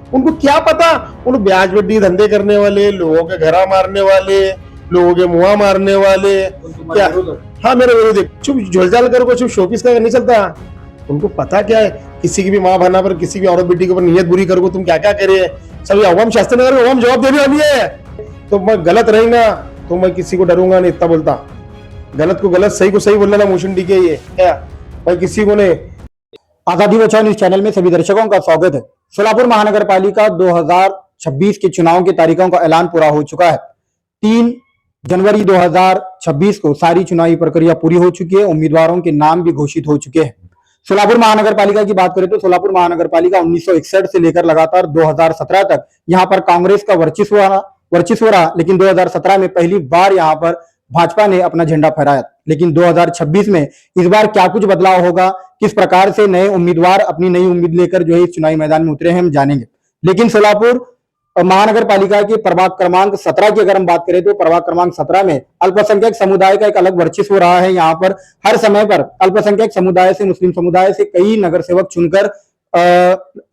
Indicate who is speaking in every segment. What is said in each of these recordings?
Speaker 1: उनको क्या पता, उन ब्याज वड्डी धंधे करने वाले, लोगों के घरा मारने वाले, लोगों के मुआ मारने वाले क्या। हाँ मेरे विरोध है, चुप झोलझाल करो, चुप शोपीस का नहीं चलता। उनको पता क्या है, किसी की भी माँ बना पर, किसी भी औरत बेटी के ऊपर नियत बुरी करो तुम क्या क्या करे, सब अवाम शास्त्र नगर अवाम जवाब देने वाली है। तो मैं गलत रहेगा तो मैं किसी को डरूंगा नहीं, इतना बोलता। गलत को गलत, सही को सही बोलना ना मोशन डी के, ये क्या मैं किसी को नहीं।
Speaker 2: आजादी बचाओ न्यूज चैनल में सभी दर्शकों का स्वागत है। सोलापुर महानगर पालिका 2026 के चुनाव की तारीखों का ऐलान पूरा हो चुका है। 3 जनवरी 2026 को सारी चुनावी प्रक्रिया पूरी हो चुकी है। उम्मीदवारों के नाम भी घोषित हो चुके हैं। सोलापुर महानगर पालिका की बात करें तो सोलापुर महानगर पालिका 1961 से लेकर लगातार 2017 तक यहाँ पर कांग्रेस का वर्चस्व रहा, लेकिन 2017 में पहली बार यहाँ पर भाजपा ने अपना झंडा फहराया। लेकिन 2026 में इस बार क्या कुछ बदलाव होगा, किस प्रकार से नए उम्मीदवार अपनी नई उम्मीद लेकर जो है इस चुनावी मैदान में उतरे हैं, हम जानेंगे। लेकिन सोलापुर महानगर पालिका के प्रभाग क्रमांक 17 की अगर हम बात करें तो प्रभाग क्रमांक 17 में अल्पसंख्यक समुदाय का एक अलग वर्चस्व रहा है। यहाँ पर हर समय पर अल्पसंख्यक समुदाय से, मुस्लिम समुदाय से कई नगर सेवक चुनकर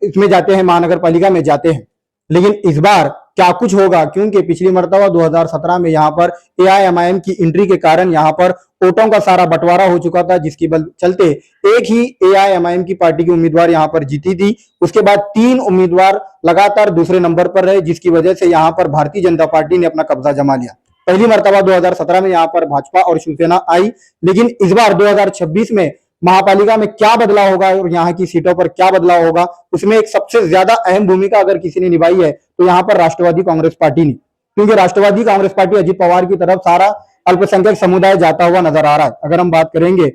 Speaker 2: इसमें जाते हैं, महानगर पालिका में जाते हैं। लेकिन इस बार क्या कुछ होगा, क्योंकि पिछली मर्तबा 2017 में यहाँ पर एआईएमआईएम की एंट्री के कारण यहाँ पर वोटों का सारा बंटवारा हो चुका था, जिसकी बल चलते एक ही एआईएमआईएम की पार्टी की उम्मीदवार यहाँ पर जीती थी। उसके बाद 3 उम्मीदवार लगातार दूसरे नंबर पर रहे, जिसकी वजह से यहाँ पर भारतीय जनता पार्टी ने अपना कब्जा जमा लिया। पहली मर्तबा 2017 में यहाँ पर भाजपा और शिवसेना आई, लेकिन इस बार 2026 में महापालिका में क्या बदलाव होगा और यहाँ की सीटों पर क्या बदलाव होगा, उसमें एक सबसे ज्यादा अहम भूमिका अगर किसी ने निभाई है तो यहाँ पर राष्ट्रवादी कांग्रेस पार्टी ने। क्योंकि राष्ट्रवादी कांग्रेस पार्टी अजित पवार की तरफ सारा अल्पसंख्यक समुदाय जाता हुआ नजर आ रहा है। अगर हम बात करेंगे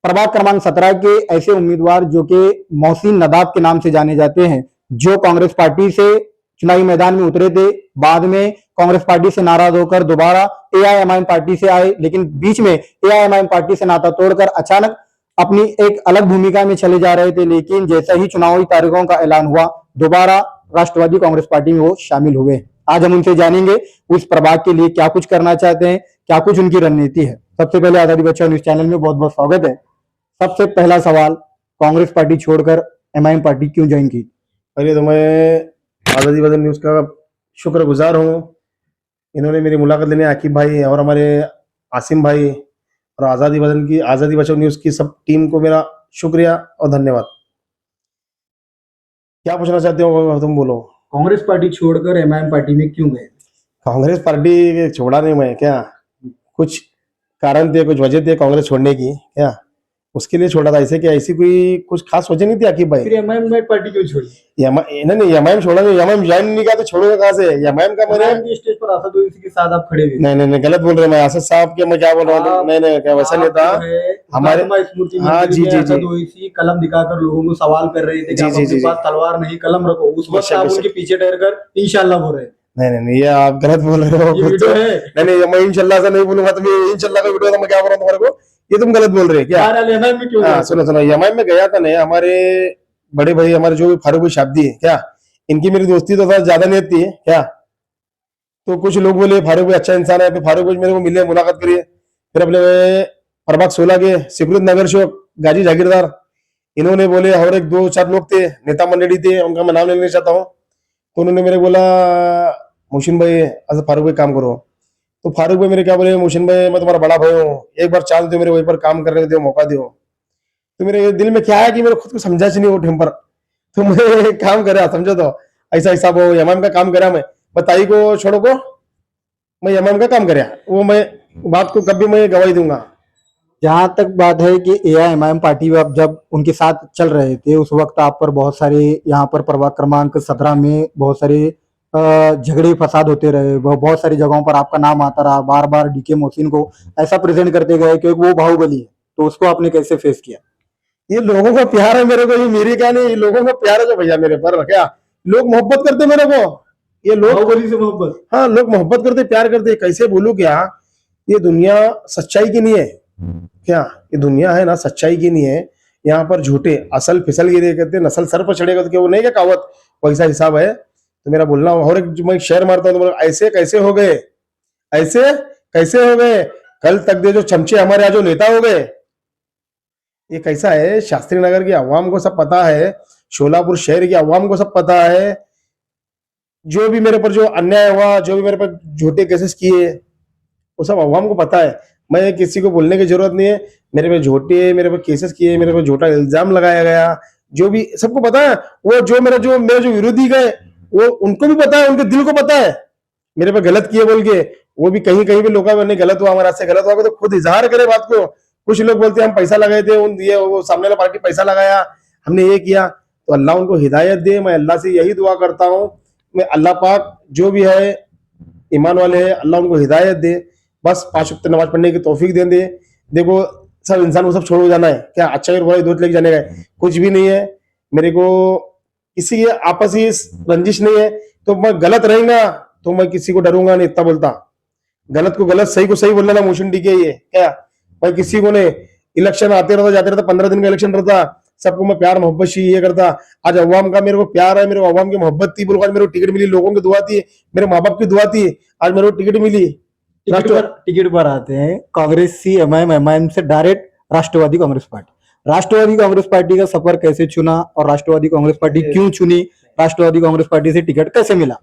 Speaker 2: प्रभाग क्रमांक 17 के ऐसे उम्मीदवार जो कि मोहसिन नदाब के नाम से जाने जाते हैं, जो कांग्रेस पार्टी से चुनावी मैदान में उतरे थे, बाद में कांग्रेस पार्टी से नाराज होकर दोबारा एआईएमआईएम पार्टी से आए, लेकिन बीच में एआईएमआईएम पार्टी से नाता तोड़कर अचानक अपनी एक अलग भूमिका में चले जा रहे थे। लेकिन जैसा ही चुनावी तारीखों का ऐलान हुआ, दोबारा राष्ट्रवादी कांग्रेस पार्टी में वो शामिल हुए। आज हम उनसे जानेंगे उस प्रभाग के लिए क्या कुछ करना चाहते हैं, क्या कुछ उनकी रणनीति है। सबसे पहले आजादी बचाओ न्यूज चैनल में बहुत बहुत स्वागत है। सबसे पहला सवाल, कांग्रेस पार्टी छोड़कर एमआईएम पार्टी क्यों ज्वाइन की?
Speaker 1: पहले तो मैं आजादी बचाओ न्यूज का शुक्रगुजार हूँ। इन्होंने मेरी मुलाकात लेने आकिब भाई और हमारे आसिम भाई और आजादी बचाओ न्यूज की सब टीम को मेरा शुक्रिया और धन्यवाद। क्या पूछना चाहते हो तुम बोलो।
Speaker 2: कांग्रेस पार्टी छोड़कर एमआईएम पार्टी में क्यों गए?
Speaker 1: कांग्रेस पार्टी छोड़ा नहीं मैं, क्या कुछ कारण थे, कुछ वजह थे कांग्रेस छोड़ने की, क्या उसके लिए छोड़ा था। ऐसे क्या ऐसी कोई कुछ खास वजह नहीं थी आकिब भाई।
Speaker 2: फिर एमआईएम पार्टी क्यों छोड़ी?
Speaker 1: नहीं एमआईएम छोड़ा नहीं, एमआईएम ज्वाइन नहीं किया तो छोड़ोगे कहाँ से? एमआईएम का मैंने
Speaker 2: स्टेज पर आसद ओवैसी के साथ आप खड़े हुए।
Speaker 1: नहीं गलत बोल रहे हैं। मैं आसद साहब के मैं क्या बोल रहा हूँ, नहीं क्या वैसा नहीं था हमारे। हाँ जी
Speaker 2: ओवैसी कलम दिखाकर लोगों को सवाल कर रहे थे कि आपके पास तलवार नहीं कलम रखो, उस वक्त आप उनके पीछे ठहरकर इंशाल्लाह बोल रहे हैं।
Speaker 1: नहीं ये आप गलत बोल रहे हो। नहीं मैं इंशाल्लाह से नहीं बोलूंगा, तुम इंशाल्लाह का वीडियो मैं क्या बोल रहा हूँ तुम्हारे को, ये तुम गलत बोल रहे हैं क्या? सुनो एमआईएम में गया था नहीं, हमारे बड़े भाई हमारे जो फारूक भाई शाब्दी है, क्या इनकी मेरी दोस्ती तो ज्यादा नहीं थी क्या। तो कुछ लोग बोले फारूक भाई अच्छा इंसान है, फिर फारूक भाई मेरे को मिले, मुलाकात करिए। फिर अपने प्रभाग 16 के सिकरुत नगर शोक गाजी जागीरदार, इन्होंने बोले और एक 2-4 लोग थे, नेता मंडली थे, उनका मैं नाम लेना चाहता हूँ। तो उन्होंने मेरे बोला मोहसिन भाई ऐसा फारूक भाई काम करो। तो फारूक भाई मेरे क्या बोले, मोहसिन भाई मैं तुम्हारा बड़ा भाई हूँ, एक बार चांस दो मेरे वहीं पर काम करने दो, मौका दो। तो मेरे दिल में क्या है कि मेरे खुद को समझा नहीं वो टाइम पर, तो मैं काम करा, समझो तो ऐसा वो एमआईएम का काम करा। मैं बताई को छोड़ो को, मैं एमआईएम का काम करा, वो मैं बात को कभी मैं गवाही दूंगा।
Speaker 2: जहां तक बात है कि एआईएमआईएम पार्टी में आप जब उनके साथ चल रहे थे, उस वक्त आप पर बहुत सारे यहाँ पर प्रभाग क्रमांक 17 में बहुत सारे झगड़े फसाद होते रहे, बहुत सारी जगहों पर आपका नाम आता रहा, बार बार डीके मोहसिन को ऐसा प्रेजेंट करते गए क्योंकि वो बाहुबली है। तो उसको आपने कैसे फेस किया?
Speaker 1: ये लोगों का प्यार है मेरे को, ये मेरी क्या नहीं, लोगों का प्यार है जो भैया मेरे पर, क्या लोग मोहब्बत करते मेरे को, ये लोग
Speaker 2: बाहुबली से मोहब्बत।
Speaker 1: हाँ लोग मोहब्बत करते, प्यार करते। कैसे बोलूं क्या, ये दुनिया सच्चाई की नहीं है क्या, ये दुनिया है ना सच्चाई की नहीं है। यहाँ पर झूठे असल फिसल गिरे कहते, नस्ल सर पर चढ़ेगा तो क्या वो नहीं क्या कहावत, वैसा हिसाब है। तो मेरा बोलना और एक मैं शेयर मारता हूँ, ऐसे कैसे हो गए, ऐसे कैसे हो गए, कल तक दे जो चमचे हमारे यहाँ जो नेता हो गए। ये कैसा है, शास्त्री नगर की आवाम को सब पता है, शोलापुर शहर की आवाम को सब पता है जो भी मेरे पर जो अन्याय हुआ, जो भी मेरे पर झूठे केसेस किए, वो सब अवाम को पता है। मैं किसी को बोलने की जरूरत नहीं है। मेरे पे झूठे, मेरे पे केसेस किए, मेरे पे झूठा इल्जाम लगाया गया, जो भी सबको पता है। वो जो मेरे विरोधी गए, वो उनको भी पता है, उनके दिल को पता है मेरे पे गलत किए बोल के। वो भी कहीं कहीं भी लोग नहीं गलत हुआ, हमारे हाथ से गलत हुआ तो खुद इजहार करे बात को। कुछ लोग बोलते हैं हम पैसा लगाए थे, उन दिए, वो सामने वाला पार्टी पैसा लगाया, हमने ये किया। तो अल्लाह उनको हिदायत दे। मैं अल्लाह से यही दुआ करता हूँ, मैं अल्लाह पाक जो भी है ईमान वाले है, अल्लाह उनको हिदायत दे। बस 5 वक्त नमाज पढ़ने की तौफीक दे। देखो सब इंसान को सब छोड़ जाना है क्या, अच्छा और बुरा दोस्त लेके जाने का कुछ भी नहीं है। मेरे को किसी की आपसी रंजिश नहीं है। तो मैं गलत रहेगा तो मैं किसी को डरूंगा नहीं, इतना बोलता। गलत को गलत, सही को सही बोलने का मोशन डी के ये क्या, मैं किसी को नहीं। इलेक्शन आते रहता जाते रहता, 15 दिन का इलेक्शन रहता, सबको मैं प्यार मोहब्बत से ये करता। आज अवाम का मेरे को प्यार है, मेरे को अवाम की मोहब्बत थी, बोलो आज मेरे को टिकट मिली, लोगों की दुआ थी, मेरे माँ बाप की दुआ थी, आज मेरे को टिकट मिली।
Speaker 2: टिकट पर आते हैं। कांग्रेस सी एमआईएम से डायरेक्ट राष्ट्रवादी कांग्रेस पार्टी। राष्ट्रवादी कांग्रेस पार्टी का सफर कैसे चुना और राष्ट्रवादी कांग्रेस पार्टी क्यों चुनी? राष्ट्रवादी कांग्रेस पार्टी से टिकट कैसे मिला?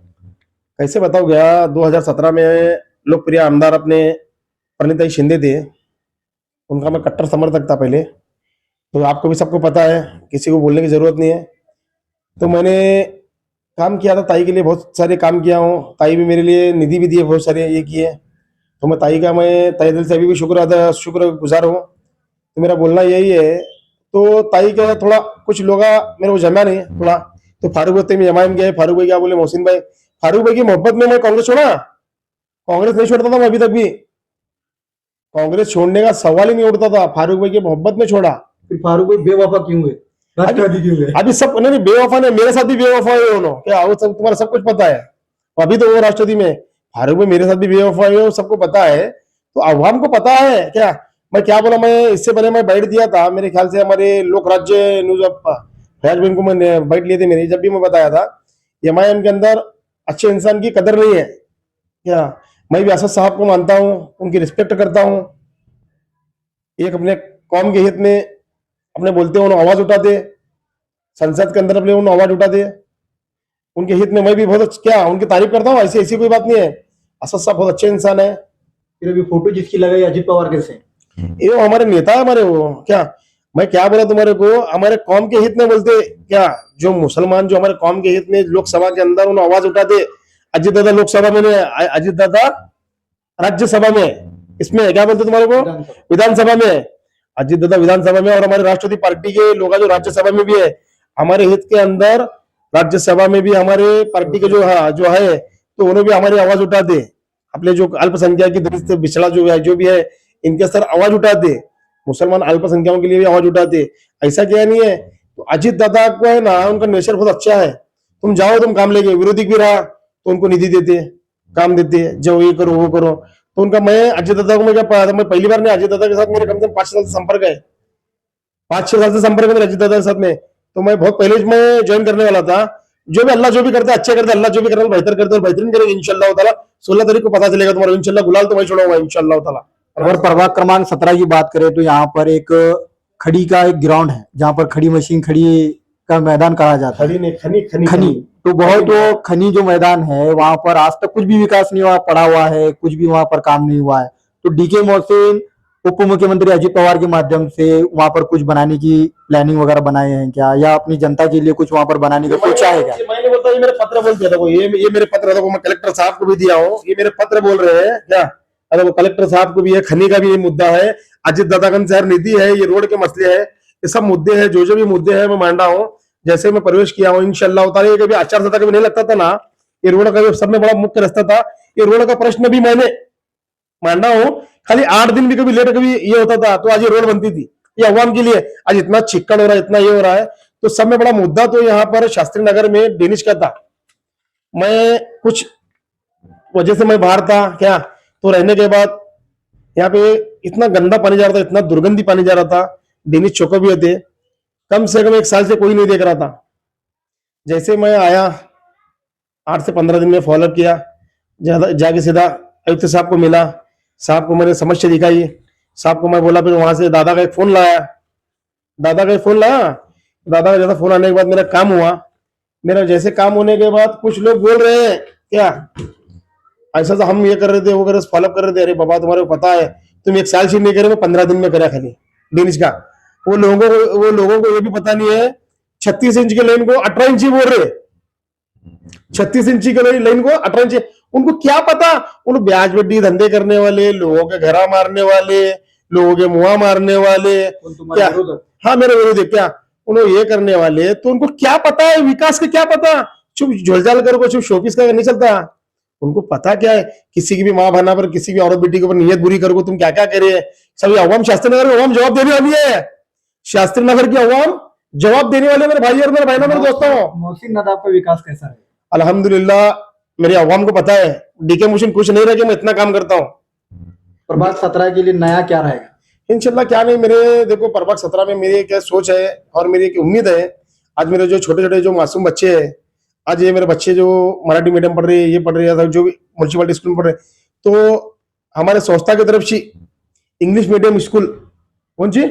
Speaker 1: कैसे बताओ गया, 2017 में लोकप्रिय आमदार अपने प्रणिताई शिंदे थे, उनका मैं कट्टर समर्थक था पहले। तो आपको भी सबको पता है, किसी को बोलने की जरूरत नहीं है। तो मैंने काम किया था ताई के लिए, बहुत सारे काम किया हूँ। ताई भी मेरे लिए निधि भी दिए, बहुत सारे ये किए। तो मैं ताई का, मैं तहे दिल से अभी भी शुक्र गुजार हूँ। तो मेरा बोलना यही है। तो ताई का थोड़ा कुछ लोग मेरे को जमा नहीं थोड़ा। तो फारूक भाई में जमाइन गए, फारूक भाई क्या बोले, मोहसिन भाई, फारूक भाई की मोहब्बत में मैं कांग्रेस छोड़ा? कांग्रेस नहीं छोड़ता था मैं अभी तक भी, कांग्रेस छोड़ने का सवाल ही नहीं उठता था। फारूक भाई की मोहब्बत में छोड़ा।
Speaker 2: फिर फारूक भाई बेवफा क्यों हुए, राष्ट्रवादी क्यों हुए?
Speaker 1: अभी सब नहीं, बेवफा ने मेरे साथ भी बेवफा हुए उन्होंने क्या, वो सब तुम्हारा सब कुछ पता है। अभी तो वो राष्ट्रवादी में, फारूक भाई मेरे साथ भी बेवफा हुए, वो सबको पता है। तो आवाम को पता है क्या। मैं क्या बोला, मैं इससे पहले मैं बैठ दिया था, मेरे ख्याल से हमारे लोक राज्य न्यूज फैज को मैंने बैठ लिए थे मेरे, जब भी मैं बताया था एमआईएम के अंदर अच्छे इंसान की कदर नहीं है क्या। मैं भी असद साहब को मानता हूँ, उनकी रिस्पेक्ट करता हूँ। एक अपने कौम के हित में अपने बोलते हैं, उन्होंने आवाज उठाते, संसद के अंदर अपने उन्होंने आवाज उठाते, उनके हित में मैं भी बहुत क्या उनकी तारीफ करता हूँ। ऐसी ऐसी कोई बात नहीं है, असद साहब बहुत अच्छे इंसान है।
Speaker 2: फिर अभी फोटो जिसकी लगाई अजित पवार के से,
Speaker 1: ये हमारे नेता है हमारे, वो क्या, मैं क्या बोला तुम्हारे को, हमारे कौम के हित में बोलते क्या। जो मुसलमान जो हमारे कौम के हित में लोकसभा के अंदर उन्होंने आवाज उठाते, अजित दादा लोकसभा में, अजित दादा राज्यसभा में, इसमें क्या बोलते तुम्हारे को, विधानसभा में, अजित दादा विधानसभा में, और हमारे राष्ट्रवादी पार्टी के लोग जो राज्यसभा में भी है, हमारे हित के अंदर राज्यसभा में भी हमारे पार्टी के जो है, तो उन्होंने भी हमारी आवाज उठाते। अपने जो अल्पसंख्यक की दलित पिछड़ा जो भी है, इनके सर आवाज उठाते, मुसलमान अल्पसंख्यकों के लिए भी आवाज उठाते। ऐसा क्या नहीं है। तो अजित दादा को है ना, उनका नेचर बहुत अच्छा है। तुम जाओ, तुम काम लेके, विरोधी भी रहा तो उनको निधि देते, काम देते, जो ये करो वो करो। तो उनका, मैं अजय दादा को मैं क्या पता था, मैं पहली बार नहीं, अजय दादा के साथ मेरे कम से कम 5 साल से संपर्क है, 5-6 साल से संपर्क है अजय दादा के साथ में। तो मैं बहुत पहले मैं ज्वाइन करने वाला था। जो भी अल्लाह जो भी करता है अच्छे करता है, अल्लाह जो भी करता है बेहतर करता है, बेहतरीन करेंगे इंशाल्लाह ताला। 16 तारीख को पता चलेगा तुम्हारा इंशाल्लाह, गुलाल तो मैं छोड़ूंगा इंशाल्लाह ताला।
Speaker 2: अगर प्रभाग क्रमांक 17 की बात करें तो यहाँ पर एक खड़ी का एक ग्राउंड है, जहाँ पर खड़ी मशीन, खड़ी का मैदान कहा जाता है।
Speaker 1: खड़ी नहीं, खनी खनी
Speaker 2: खनी, तो बहुत वो खनी जो मैदान है वहां पर आज तक कुछ भी विकास नहीं हुआ, पड़ा हुआ है, कुछ भी वहां पर काम नहीं हुआ है। तो डीके मोहसिन उप मुख्यमंत्री अजित पवार के माध्यम से वहां पर कुछ बनाने की प्लानिंग वगैरह बनाए हैं क्या, या अपनी जनता के लिए कुछ वहां पर बनाने का सोचा है क्या?
Speaker 1: मैंने बोलता, ये मेरे पत्र बोल दिया था, ये मेरे पत्र था, मैं कलेक्टर साहब को भी दिया हूँ। ये मेरे पत्र बोल रहे हैं क्या, अरे वो कलेक्टर साहब को भी है, खनी का भी ये मुद्दा है, अजित दादागंज शहर निधि है, ये रोड के मसले है, ये सब मुद्दे हैं। जो भी मुद्दे हैं मैं मान रहा हूँ। जैसे मैं प्रवेश किया हूँ इंशाल्लाह ताला, ये कभी आचार संहिता कभी नहीं लगता था ना, ये रोड का सब में बड़ा मुख्य रास्ता था। ये रोड का प्रश्न भी मैंने मान रहा हूँ, खाली 8 दिन भी कभी लेट कभी ये होता था तो आज ये रोड बनती थी। ये अवाम के लिए आज इतना चिक्कड़ हो रहा है, इतना ये हो रहा है। तो सब में बड़ा मुद्दा तो यहाँ पर शास्त्री नगर में डेनिश का था। मैं कुछ वजह से मैं बाहर था क्या, तो रहने के बाद यहाँ पे इतना गंदा पानी जा रहा था, इतना दुर्गंधी पानी जा रहा था, डेनिश चौको भी होते, कम से कम 1 साल से कोई नहीं देख रहा था। जैसे मैं आया 8 से 15 दिन में फॉलोअप किया, जाके सीधा आयुक्त साहब को मिला, साहब को मैंने समस्या दिखाई, साहब को मैं बोला, फिर वहां से दादा का एक फोन लाया, दादा का जैसा फोन आने के बाद मेरा काम हुआ। मेरा जैसे काम होने के बाद कुछ लोग बोल रहे हैं क्या ऐसा तो हम ये कर रहे थे वो कर रहे फॉलो कर रहे थे, अरे बाबा तुम्हारे को पता है तुम 1 साल से नहीं करे 15 दिन में करा खाली डेनिश का। वो लोगों को ये भी पता नहीं है 36 इंच के लाइन को 18 इंची बोल रहे, 36 इंची के लाइन को 18 इंची। उनको क्या पता, उन ब्याज वड्डी धंधे करने वाले लोगों के घरा मारने वाले, लोगों के मुआ मारने वाले क्या, हाँ मेरे विरोध है क्या, उन्हें ये करने वाले, तो उनको क्या पता है विकास का, क्या पता, चुप झोलझाल करो, चुप शोपीस का नहीं चलता। उनको पता क्या है, किसी की भी माँ बहना पर, किसी की औरत बेटी के ऊपर नियत बुरी करो तुम क्या क्या करे। सभी अवाम शास्त्री नगर में अवाम जवाब देने वाली है, शास्त्री नगर की अवाम जवाब देने वाले मेरे भाई और मेरे बहनों मेरे दोस्तों।
Speaker 2: मोहसिन नदाब का विकास कैसा है?
Speaker 1: अल्हम्दुलिल्लाह मेरी अवाम को पता है डीके मोहसिन कुछ नहीं रह मैं इतना काम करता हूँ।
Speaker 2: प्रभाग 17 के लिए नया क्या रहेगा?
Speaker 1: इंशाल्लाह क्या नहीं, मेरे देखो प्रभाग 17 में मेरी क्या सोच है और मेरी एक उम्मीद है, आज मेरे जो छोटे छोटे जो मासूम बच्चे हैं, आज ये मेरे बच्चे जो मराठी मीडियम पढ़ रहे हैं, ये पढ़ रहे हैं, जो भी म्यूनसिपलिटी स्कूल में पढ़ रहे हैं, तो हमारे संस्था की तरफ से इंग्लिश मीडियम स्कूल, कौन सी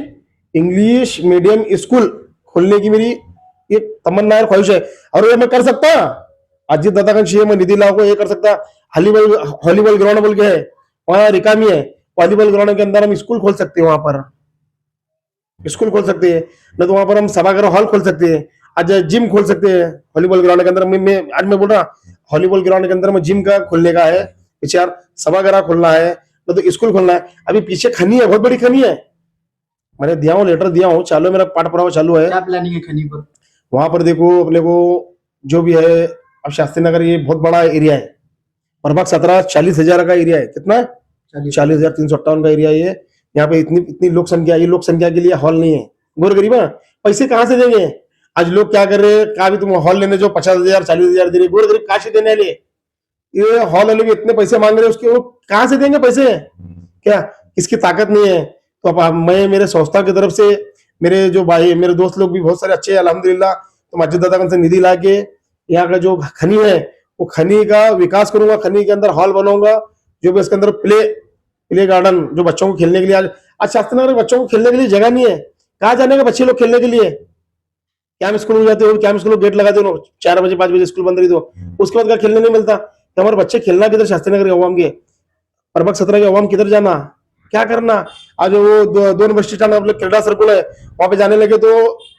Speaker 1: इंग्लिश मीडियम स्कूल खोलने की मेरी एक तमन्ना है, ख्वाहिश है। और ये मैं कर सकता, अजित दादा का चाहिए मैं निधि लाओ को ये कर सकता। हॉलीबॉल ग्राउंड बोल के है वहां रिकामी है, वॉलीबॉल ग्राउंड के अंदर हम स्कूल खोल सकते हैं, वहां पर स्कूल खोल सकते हैं, नहीं तो वहां पर हम सभागार हॉल खोल सकते हैं, आज जिम खोल सकते हैं वॉलीबॉल ग्राउंड के अंदर। आज मैं बोल रहा वॉलीबॉल ग्राउंड के अंदर में जिम का खोलने का है विचार, सभागार खोलना है, नहीं तो स्कूल खोलना है। अभी पीछे खनी है, बहुत बड़ी खनी है, मैंने दिया हूँ, लेटर दिया हूँ, चालू मेरा पाठ पढ़ावा चालू है।
Speaker 2: क्या प्लानिंग है खनी पर?
Speaker 1: वहां पर देखो अपने को जो भी है, अब शास्त्री नगर ये बहुत बड़ा एरिया है, प्रभाग 17 40,000 का एरिया है, कितना 40,358 का एरिया है ये। यहाँ पे इतनी इतनी लोक संख्या, ये लोक संख्या के लिए हॉल नहीं है, गोर गरीब है, पैसे कहाँ से देंगे। आज लोग क्या कर रहे हैं, कहा भी तुम हॉल लेने जो 50,000 40,000 दे रहे, गोर गरीब कहाँ से देने वाले, ये हॉल वाले भी इतने पैसे मांग रहे हैं, उसके वो कहाँ से देंगे पैसे, क्या किसकी ताकत नहीं है। तो अब मैं मेरे संस्था की तरफ से, मेरे जो भाई मेरे दोस्त लोग भी बहुत सारे अच्छे हैं अल्हम्दुलिल्लाह, तो मस्जिद दादा से निधि ला के यहाँ का जो खनी है वो खनी का विकास करूंगा, खनी के अंदर हॉल बनाऊंगा, जो भी इसके अंदर प्ले गार्डन, जो बच्चों को खेलने के लिए, आज शास्त्री नगर बच्चों को खेलने के लिए जगह नहीं है, कहाँ जाने का बच्चे लोग खेलने के लिए, क्या स्कूल में जाते हो, क्या स्कूल गेट लगाते हो, 4 बजे 5 बजे स्कूल बंद रही, तो उसके बाद क्या खेलने नहीं मिलता, तो हमारे बच्चे खेलना किधर, शास्त्री नगर के अवाम के, प्रभाग 17 के अवाम किधर जाना, क्या करना। आज वो दोन बस स्टैंड क्रीडा सर्कुल है, वहां पे जाने लगे तो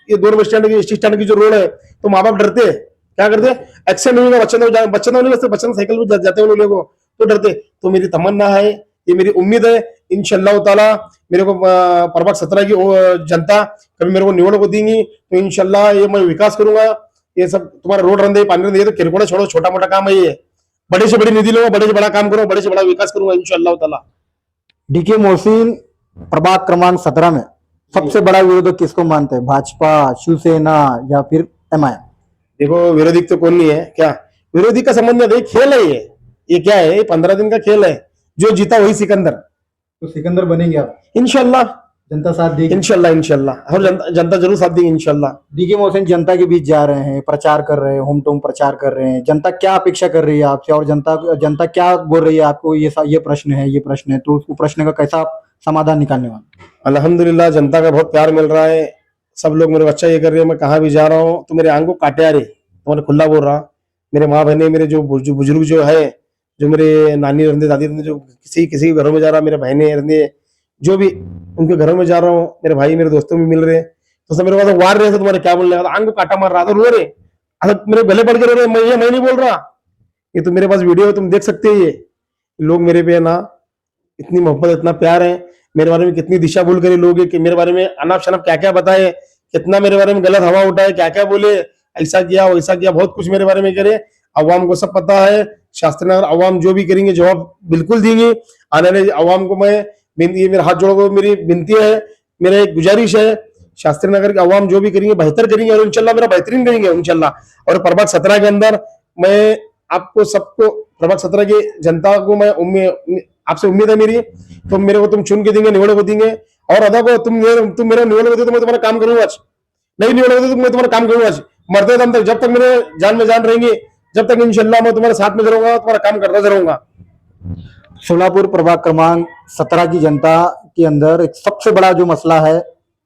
Speaker 1: ये दोनों बस स्टैंड की जो रोड है, तो माँ बाप डरते, क्या करते, एक्सीडेंट होगा, बच्चे नहीं लगते, बच्चे साइकिल में जाते हैं लोगों को, तो डरते। तो मेरी तमन्ना है, ये मेरी उम्मीद है, इंशाल्लाह ताला मेरे को प्रभाग 17 की जनता कभी मेरे को निवड़ को देंगी, तो इंशाल्लाह ये मैं विकास करूंगा। ये सब तुम्हारा रोड रंधे पानी रंधे ये तो किरकोड़ा छोड़ो, छोटा मोटा काम है, ये बड़े से बड़ी निधि लो, बड़े से बड़ा काम करो, बड़े से बड़ा विकास करूंगा इंशाल्लाह ताला।
Speaker 2: डीके मोहसिन प्रभाग क्रमांक 17 में सबसे बड़ा विरोधक किसको मानते हैं, भाजपा, शिवसेना या फिर एमआईएम?
Speaker 1: देखो विरोधी तो कौन नहीं है, क्या विरोधी का संबंध नहीं, खेल है ये क्या है, 15 दिन का खेल है, जो जीता वही सिकंदर।
Speaker 2: तो सिकंदर बनेंगे आप
Speaker 1: इंशाल्लाह,
Speaker 2: जनता साथ देगी
Speaker 1: इंशाल्लाह इंशाल्लाह, और जनता जरूर साथ देगी इंशाल्लाह।
Speaker 2: डीके मोहसिन जनता के बीच जा रहे हैं, प्रचार कर रहे हैं, होम टू होम प्रचार कर रहे हैं, जनता क्या अपेक्षा कर रही है आपसे, और जनता क्या बोल रही है आपको, ये प्रश्न है, ये प्रश्न है, तो उस प्रश्न का कैसा समाधान निकालने वाला?
Speaker 1: अल्हम्दुलिल्लाह जनता का बहुत प्यार मिल रहा है, सब लोग मेरे बच्चा ये कर रहे हैं, मैं कहाँ भी जा रहा हूँ तो मेरे आंख को काटे आ रहे, तो मैंने खुला बोल रहा, मेरे माँ बहने, मेरे जो बुजुर्ग जो है, जो मेरे नानी रहते, दादी रहते, जो किसी के घरों में जा रहा, मेरे बहने रहते, जो भी उनके घरों में जा रहा हूँ, मेरे भाई मेरे दोस्तों भी मिल रहे, तो सब मेरे पास वार रहे थे, तुम्हारे क्या बोलने का, आंख को काटा मार रहा था, रो रहे, मेरे गले पड़ के रो रहे, मैं नहीं बोल रहा, ये तो मेरे पास वीडियो है, तुम देख सकते हैं, ये लोग मेरे पे ना इतनी मोहब्बत, इतना प्यार है, मेरे बारे में कितनी दिशा भूल करे लोग, कि मेरे बारे में अनाप शनाप क्या क्या बताए, कितना मेरे बारे में गलत हवा उठाए, क्या क्या बोले, ऐसा किया वैसा किया, बहुत कुछ मेरे बारे में करे, अवाम को सब पता है। शास्त्री नगर अवाम जो भी करेंगे जवाब बिल्कुल देंगे, आने वाले अवाम को मैं मेरे हाथ जोड़ो, मेरी विनती है, मेरा एक गुजारिश है, शास्त्री नगर के अवाम जो भी करेंगे बेहतर करेंगे, और इंशाल्लाह मेरा बेहतरीन करेंगे इंशाल्लाह। और प्रभाग 17 के अंदर मैं आपको सबको, प्रभाग 17 की जनता को मैं आपसे उम्मीद है मेरी, तो मेरे को तुम चुन के देंगे, निवड़ को देंगे, और अदा को तुम मेरा निवड़ को दे तो मैं तुम्हारा काम करूंगा, आज नहीं निवड़ को दे तो मैं तुम्हारा काम करूंगा, आज मरते दम तक, जब तक मेरे जान में जान रहेंगी, जब तक इंशाल्लाह मैं तुम्हारे साथ में रहूंगा, तुम्हारा काम करता रहूंगा।
Speaker 2: सोलापुर प्रभाग क्रमांक 17 की जनता के अंदर एक सबसे बड़ा जो मसला है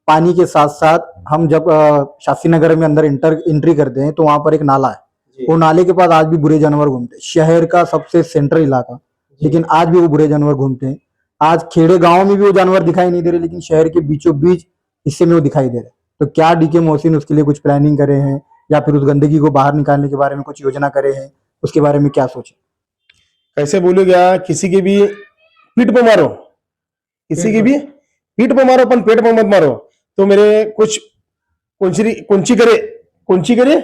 Speaker 2: पानी के साथ साथ हम जब शास्त्री नगर में अंदर एंट्री करते हैं तो वहां पर एक नाला है। वो नाले के पास आज भी बुरे जानवर घूमते हैं। शहर का सबसे सेंट्रल इलाका, लेकिन आज भी वो बुरे जानवर घूमते हैं। आज खेड़े गांव में भी वो जानवर दिखाई नहीं दे रहे, लेकिन शहर के बीचों बीच हिस्से में वो दिखाई दे रहे। तो क्या डीके मोहसिन उसके लिए कुछ प्लानिंग करे हैं या फिर उस गंदगी को बाहर निकालने के बारे में कुछ योजना करे हैं? उसके बारे में क्या सोचे?
Speaker 1: कैसे बोलेगा, किसी की भी पीठ पे मारो, किसी की भी पीठ पे मारो, अपन पेट पे मत मारो। तो मेरे कुछ कुंची करे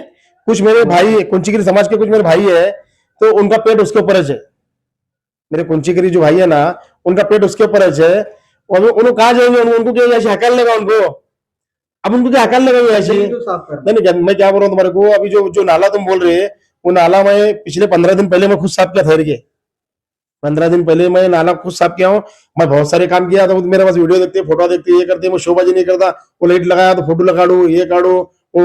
Speaker 1: कुछ मेरे भाई, कुंचीगिरी समाज के कुछ मेरे भाई है, तो उनका पेट उसके ऊपर है। मेरे कुंचीगिरी जो भाई है ना, उनका पेट उसके ऊपर है। और उनको कहा जाएंगे, उनको क्या ऐसे हकल लेगा उनको? अब उनको क्या हकल लेगा ऐसे? नहीं, मैं क्या बोल रहा हूँ तुम्हारे को, अभी जो नाला तुम बोल रहे, वो नाला मैं पिछले 15 दिन पहले मैं खुद साफ किया, ठहर के 15 दिन पहले मैं नाला खुद साफ किया हूँ। मैं बहुत सारे काम किया, तो मेरे पास वीडियो देखते, फोटो देखते, ये करते, मैं शोबाजी नहीं करता। वो लाइट लगाया तो फोटो लगाड़ू, ये काढ़ो, वो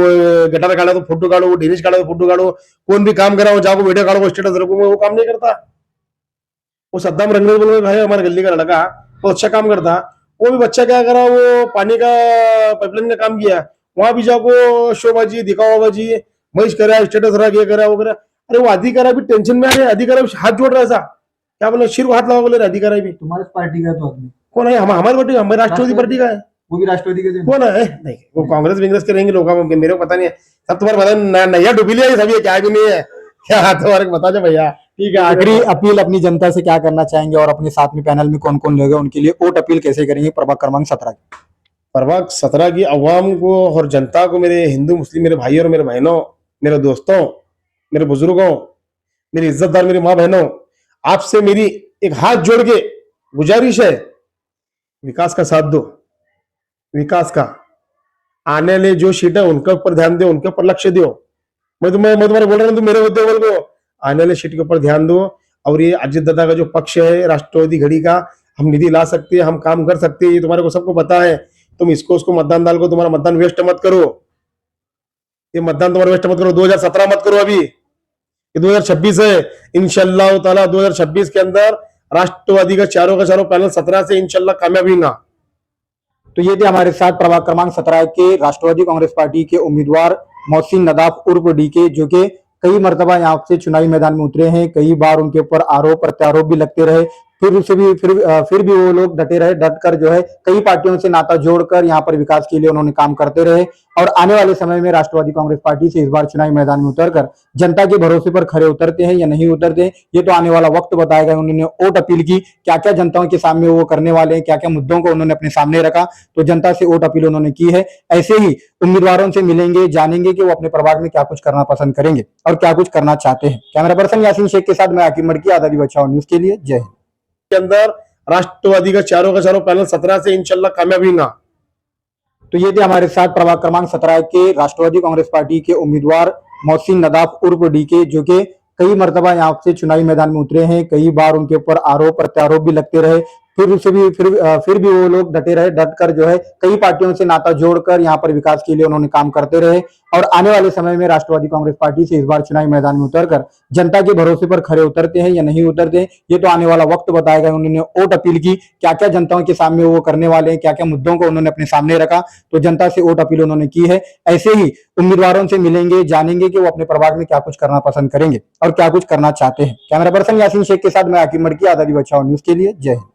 Speaker 1: गटर काढ़ा तो फोटो काढ़ो, वो ढीनिश काढ़ा तो फोटो काढ़ो, कौन भी काम करा वो जाको वीडियो काढ़ो, स्टेटस रखो, मैं वो काम नहीं करता। वो सद्दाम रंगरेज बोल भाई हमारे गली का लड़का तो अच्छा काम करता। वो भी बच्चा क्या करा, वो पानी का पाइपलाइन का काम किया, वहां भी जाको शोबाजी दिखावाबाजी, महेश करा, स्टेटस रख, ये करा वो करा। अरे वो अधिकारी भी टेंशन में आ रहे, अधिकारी हाथ जोड़ रहा, ऐसा क्या बोले, सिर को हाथ लगा बोले अधिकारी भी।
Speaker 2: तुम्हारे पार्टी का तो आदमी
Speaker 1: कौन है? हमारी पार्टी, हमारे राष्ट्रवादी पार्टी का है।
Speaker 2: वो भी राष्ट्रवादी के
Speaker 1: कौन है? नहीं, वो कांग्रेस विंग्रेस के रहेंगे लोग, मेरे को पता नहीं है। सब तुम्हारे पता नया डूबी लिया, सभी क्या भी नहीं है क्या, तुम्हारे को बता दो भैया।
Speaker 2: ठीक है, आखिरी अपील अपनी जनता से क्या करना चाहेंगे और अपने साथ में पैनल में कौन कौन लोग हैं उनके लिए वोट अपील कैसे करेंगे प्रभाग क्रमांक 17 की?
Speaker 1: प्रभाग 17 की अवाम को और जनता को, मेरे हिंदू मुस्लिम मेरे भाई और मेरे बहनों, मेरे दोस्तों, मेरे बुजुर्गों, मेरी इज्जतदार मेरी माँ बहनों, आपसे मेरी एक हाथ जोड़ के गुजारिश है, विकास का साथ दो। विकास का आने वाले जो सीट है उनके ऊपर ध्यान दो, उनके ऊपर लक्ष्य दो। मैं तुम्हारे बोल रहा हूँ, तुम मेरे होते बोल को आने वाले सीट के ऊपर ध्यान दो। और ये अजित दादा का जो पक्ष है राष्ट्रवादी घड़ी का, हम निधि ला सकते हैं, हम काम कर सकते हैं, ये तुम्हारे को सबको पता है। तुम इसको उसको मतदान डाल को, तुम्हारा मतदान वेस्ट मत करो, ये मतदान तुम्हारा वेस्ट मत करो। 2017 मत करो, अभी ये 2026 है। इंशाल्लाह ताला 2026 के अंदर राष्ट्रवादी का चारों पैनल 17 से इंशाल्लाह कामयाब होगा।
Speaker 2: तो ये थे हमारे साथ प्रभाग क्रमांक 17 के राष्ट्रवादी कांग्रेस पार्टी के उम्मीदवार मोहसिन नदाफ उर्फ डीके, जो कि कई मर्तबा यहाँ से चुनावी मैदान में उतरे हैं। कई बार उनके ऊपर आरोप प्रत्यारोप भी लगते रहे, फिर भी वो लोग डटे रहे, डट कर जो है कई पार्टियों से नाता जोड़कर यहाँ पर विकास के लिए उन्होंने काम करते रहे। और आने वाले समय में राष्ट्रवादी कांग्रेस पार्टी से इस बार चुनावी मैदान में उतरकर जनता के भरोसे पर खड़े उतरते हैं या नहीं उतरते, ये तो आने वाला वक्त बताएगा। उन्होंने वोट अपील की, क्या क्या जनताओं के सामने वो करने वाले हैं, क्या क्या मुद्दों को उन्होंने अपने सामने रखा, तो जनता से वोट अपील उन्होंने की है। ऐसे ही उम्मीदवारों से मिलेंगे, जानेंगे कि वो अपने प्रभाग में क्या कुछ करना पसंद करेंगे और क्या कुछ करना चाहते हैं। कैमरा पर्सन यासीन शेख के साथ मैं आकिब मड़की, आजादी बचाओ न्यूज के लिए। जय हिंद।
Speaker 1: के अंदर राष्ट्रवादी का चारों पैनल 17 से इंशाल्लाह कामयाब होगा।
Speaker 2: तो ये थे हमारे साथ प्रभाग क्रमांक 17 के राष्ट्रवादी कांग्रेस पार्टी के उम्मीदवार मोहसिन नदाफ उर्फ डीके, जो कि कई मर्तबा यहाँ से चुनावी मैदान में उतरे हैं। कई बार उनके ऊपर आरोप प्रत्यारोप भी लगते रहे, फिर भी वो लोग डटे रहे, डट कर जो है कई पार्टियों से नाता जोड़कर यहाँ पर विकास के लिए उन्होंने काम करते रहे। और आने वाले समय में राष्ट्रवादी कांग्रेस पार्टी से इस बार चुनावी मैदान में उतरकर जनता के भरोसे पर खड़े उतरते हैं या नहीं उतरते, ये तो आने वाला वक्त बताएगा। उन्होंने वोट अपील की, क्या क्या जनताओं के सामने वो करने वाले हैं, क्या क्या मुद्दों को उन्होंने अपने सामने रखा, तो जनता से वोट अपील उन्होंने की है। ऐसे ही उम्मीदवारों से मिलेंगे, जानेंगे कि वो अपने प्रभाग में क्या कुछ करना पसंद करेंगे और क्या कुछ करना चाहते हैं। कैमरा पर्सन यासीन शेख के साथ मैं आकिब मड़की, आजादी बचाओ न्यूज के लिए। जय हिंद।